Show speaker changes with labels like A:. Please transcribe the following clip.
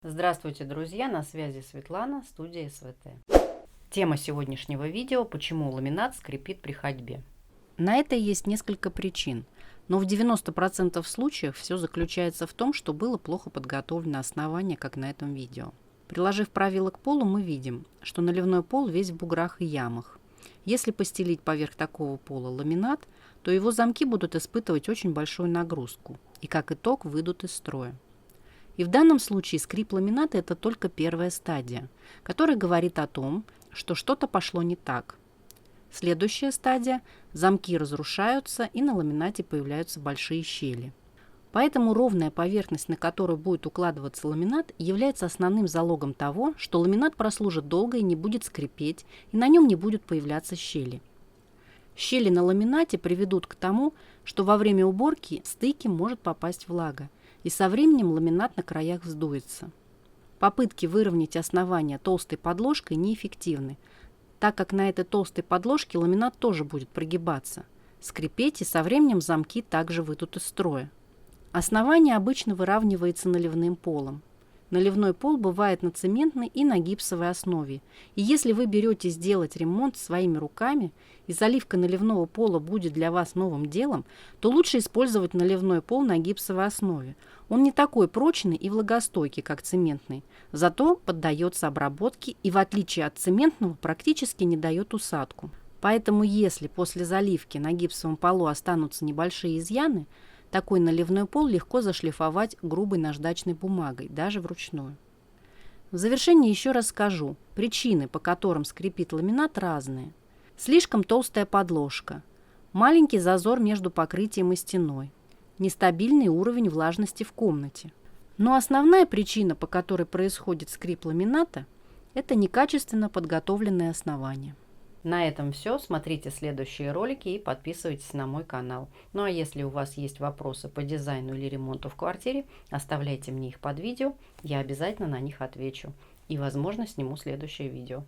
A: Здравствуйте, друзья! На связи Светлана, студия СВТ. Тема сегодняшнего видео – почему ламинат скрипит при ходьбе. На это есть несколько причин, но в 90% случаев все заключается в том, что было плохо подготовлено основание, как на этом видео. Приложив правило к полу, мы видим, что наливной пол весь в буграх и ямах. Если постелить поверх такого пола ламинат, то его замки будут испытывать очень большую нагрузку и, как итог, выйдут из строя. И в данном случае скрип ламината – это только первая стадия, которая говорит о том, что что-то пошло не так. Следующая стадия – замки разрушаются и на ламинате появляются большие щели. Поэтому ровная поверхность, на которую будет укладываться ламинат, является основным залогом того, что ламинат прослужит долго и не будет скрипеть, и на нем не будут появляться щели. Щели на ламинате приведут к тому, что во время уборки в стыки может попасть влага, и со временем ламинат на краях вздуется. Попытки выровнять основание толстой подложкой неэффективны, так как на этой толстой подложке ламинат тоже будет прогибаться, скрипеть, и со временем замки также выйдут из строя. Основание обычно выравнивается наливным полом. Наливной пол бывает на цементной и на гипсовой основе. И если вы берете сделать ремонт своими руками, и заливка наливного пола будет для вас новым делом, то лучше использовать наливной пол на гипсовой основе. Он не такой прочный и влагостойкий, как цементный, зато поддается обработке и, в отличие от цементного, практически не дает усадку. Поэтому если после заливки на гипсовом полу останутся небольшие изъяны, такой наливной пол легко зашлифовать грубой наждачной бумагой, даже вручную. В завершение еще раз скажу, причины, по которым скрипит ламинат, разные. Слишком толстая подложка, маленький зазор между покрытием и стеной, нестабильный уровень влажности в комнате. Но основная причина, по которой происходит скрип ламината, это некачественно подготовленное основание. На этом все. Смотрите следующие ролики и подписывайтесь на мой канал. Ну а если у вас есть вопросы по дизайну или ремонту в квартире, оставляйте мне их под видео, я обязательно на них отвечу. И, возможно, сниму следующее видео.